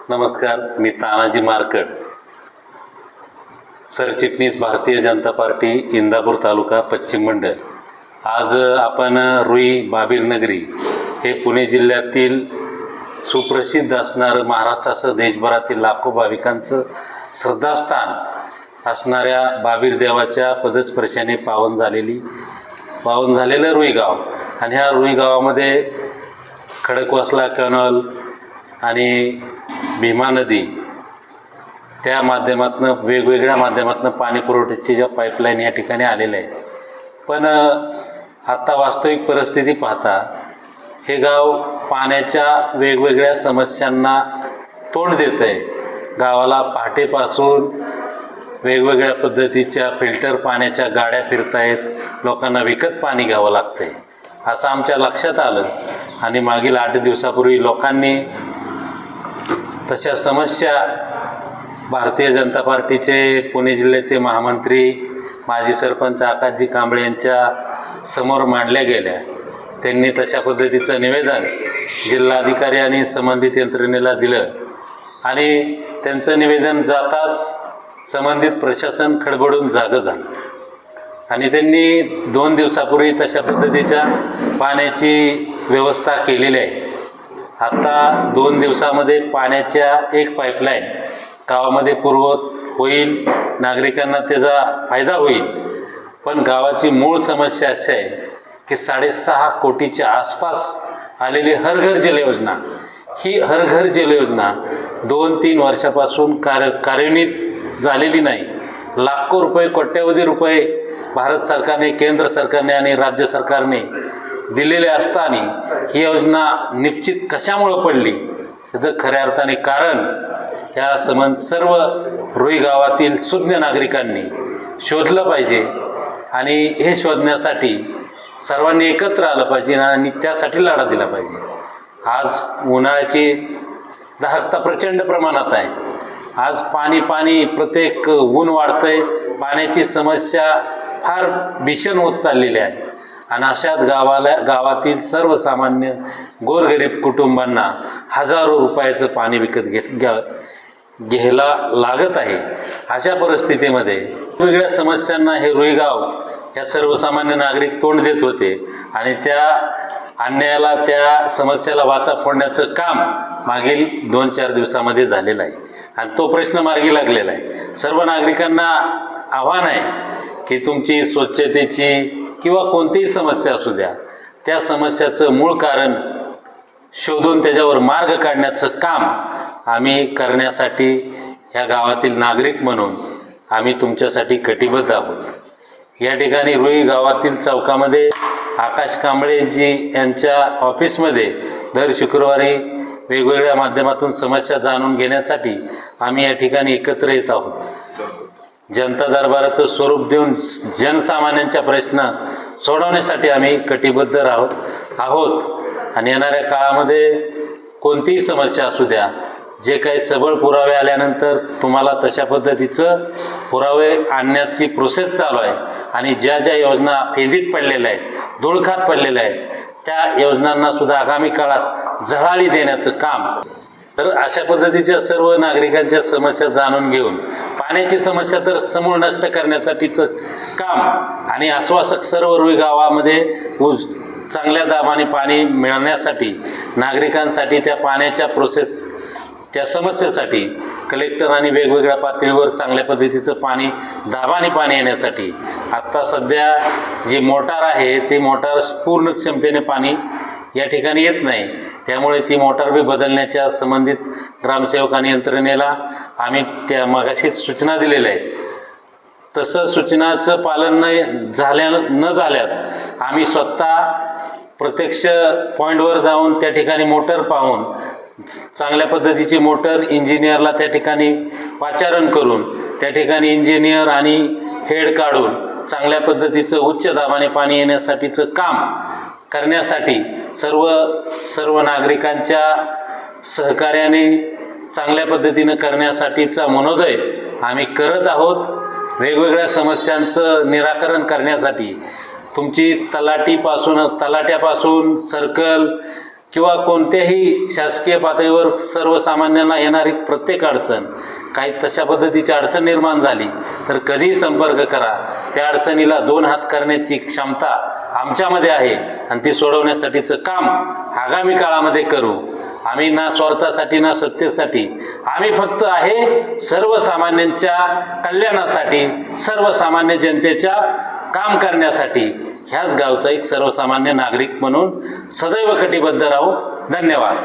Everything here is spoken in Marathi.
नमस्कार, मी तानाजी मार्कड, सरचिटणीस भारतीय जनता पार्टी इंदापूर तालुका पश्चिम मंडळ। आज आपण रुई बाबीर नगरी हे पुणे जिल्ह्यातील सुप्रसिद्ध असणारं, महाराष्ट्रासह देशभरातील लाखो भाविकांचं श्रद्धास्थान असणाऱ्या बाबीर देवाच्या पदस्पर्शाने पावन झालेलं रुई गाव। आणि ह्या रुई गावामध्ये खडकवासला कॅनल आणि भीमा नदी त्या माध्यमातून वेगवेगळ्या माध्यमातून पाणी पुरवठ्याची ज्या पाईपलाईन या ठिकाणी आलेल्या आहेत, पण आत्ता वास्तविक परिस्थिती पाहता हे गाव पाण्याच्या वेगवेगळ्या समस्यांना तोंड देत आहे। गावाला पहाटेपासून वेगवेगळ्या पद्धतीच्या फिल्टर पाण्याच्या गाड्या फिरतायत, लोकांना विकत पाणी घ्यावं लागतं आहे असं आमच्या लक्षात आलं। आणि मागील 8 दिवसापूर्वी लोकांनी तशा समस्या भारतीय जनता पार्टीचे पुणे जिल्ह्याचे महामंत्री माजी सरपंच आकाशजी कांबळे यांच्या समोर मांडल्या गेल्या। त्यांनी तशा पद्धतीचं निवेदन जिल्हाधिकारी आणि संबंधित यंत्रणेला दिलं आणि त्यांचं निवेदन जाताच संबंधित प्रशासन खडबडून जागं झालं आणि त्यांनी 2 दिवसापूर्वी तशा पद्धतीच्या पाण्याची व्यवस्था केलेली आहे। आता 2 दिवसामध्ये पाण्याच्या एक पाईपलाईन गावामध्ये पूर्ववत होईल, नागरिकांना त्याचा फायदा होईल। पण गावाची मूळ समस्या अशी आहे की 6.5 कोटीच्या आसपास आलेली हर घर जल योजना, ही हर घर जल योजना 2-3 वर्षापासून कार्यान्वित झालेली नाही। लाखो रुपये, कोट्यवधी रुपये भारत सरकारने, केंद्र सरकारने आणि राज्य सरकारने दिलेले असताना ही योजना निश्चित कशामुळं पडली याचं खऱ्या अर्थाने कारण या सर्व रुई गावातील सुज्ञ नागरिकांनी शोधलं पाहिजे आणि हे शोधण्यासाठी सर्वांनी एकत्र आलं पाहिजे आणि त्यासाठी लढा दिला पाहिजे। आज उन्हाळ्याची दाहकता प्रचंड प्रमाणात आहे। आज पाणी प्रत्येक ऊन वाढतंय, पाण्याची समस्या फार भीषण होत चाललेली आहे आणि अशात गावातील सर्वसामान्य गोरगरीब कुटुंबांना हजारो रुपयाचं पाणी विकत घ्यायला लागत आहे। अशा परिस्थितीमध्ये वेगवेगळ्या समस्यांना हे रुई गाव या सर्वसामान्य नागरिक तोंड देत होते आणि त्या अन्यायाला, त्या समस्याला वाचा फोडण्याचं काम मागील 2-4 दिवसामध्ये झालेलं आहे आणि तो प्रश्न मार्गी लागलेला आहे। सर्व नागरिकांना आव्हान आहे की तुमची स्वच्छतेची किंवा कोणतीही समस्या असू द्या, त्या समस्याचं मूळ कारण शोधून त्याच्यावर मार्ग काढण्याचं काम आम्ही करण्यासाठी ह्या गावातील नागरिक म्हणून आम्ही तुमच्यासाठी कटिबद्ध आहोत। या ठिकाणी रुई गावातील चौकामध्ये आकाश कांबळेजी यांच्या ऑफिसमध्ये दर शुक्रवारी वेगवेगळ्या माध्यमातून समस्या जाणून घेण्यासाठी आम्ही या ठिकाणी एकत्र येत आहोत। जनता दरबाराचं स्वरूप देऊन जनसामान्यांच्या प्रश्न सोडवण्यासाठी आम्ही कटिबद्ध आहोत आणि येणाऱ्या काळामध्ये कोणतीही समस्या असू द्या, जे काही सबळ पुरावे आल्यानंतर तुम्हाला तशा पद्धतीचं पुरावे आणण्याची प्रोसेस चालू आहे आणि ज्या ज्या योजना फेदीत पडलेल्या आहेत, धुळखात पडलेल्या आहेत, त्या योजनांना सुद्धा आगामी काळात झळाळी देण्याचं काम। तर अशा पद्धतीच्या सर्व नागरिकांच्या समस्या जाणून घेऊन पाण्याची समस्या तर समूळ नष्ट करण्यासाठीचं काम आणि आश्वासक सर्व रुई गावामध्ये चांगल्या दाबाने पाणी मिळण्यासाठी, नागरिकांसाठी त्या पाण्याच्या त्या समस्येसाठी कलेक्टर आणि वेगवेगळ्या पातळीवर चांगल्या पद्धतीचं दाबाने पाणी येण्यासाठी आत्ता सध्या जी मोटार आहे ती मोटार पूर्ण क्षमतेने पाणी या ठिकाणी येत नाही, त्यामुळे ती मोटार बी बदलण्याच्या संबंधित ग्रामसेवक आणि यंत्रणेला आम्ही त्या मागाशीच सूचना दिलेल्या आहेत। तसं सूचनाचं पालन न झाल्यास आम्ही स्वतः प्रत्यक्ष पॉईंटवर जाऊन त्या ठिकाणी मोटर पाहून चांगल्या पद्धतीची मोटर इंजिनियरला त्या ठिकाणी पाचारण करून त्या ठिकाणी इंजिनियर आणि हेड काढून चांगल्या पद्धतीचं उच्च दाबाने पाणी येण्यासाठीचं काम करण्यासाठी सर्व नागरिकांच्या सहकार्याने चांगल्या पद्धतीनं करण्यासाठीचा मनोदय आम्ही करत आहोत। वेगवेगळ्या समस्यांचं निराकरण करण्यासाठी तुमची तलाट्यापासून सर्कल किंवा कोणत्याही शासकीय पातळीवर सर्वसामान्यांना येणारी प्रत्येक अडचण, काही तशा पद्धतीची अडचण निर्माण झाली तर कधीही संपर्क करा. त्या अडचणीला 2 हात करण्याची क्षमता आमच्यामध्ये आहे आणि ती सोडवण्यासाठीचं काम आगामी काळामध्ये करू. आम्ही ना स्वार्थासाठी ना सत्तेसाठी, आम्ही फक्त आहे सर्वसामान्यांच्या कल्याणासाठी, सर्वसामान्य जनतेच्या काम करण्यासाठी. ह्याच गावचा एक सर्वसामान्य नागरिक म्हणून सदैव कटिबद्ध राहू. धन्यवाद.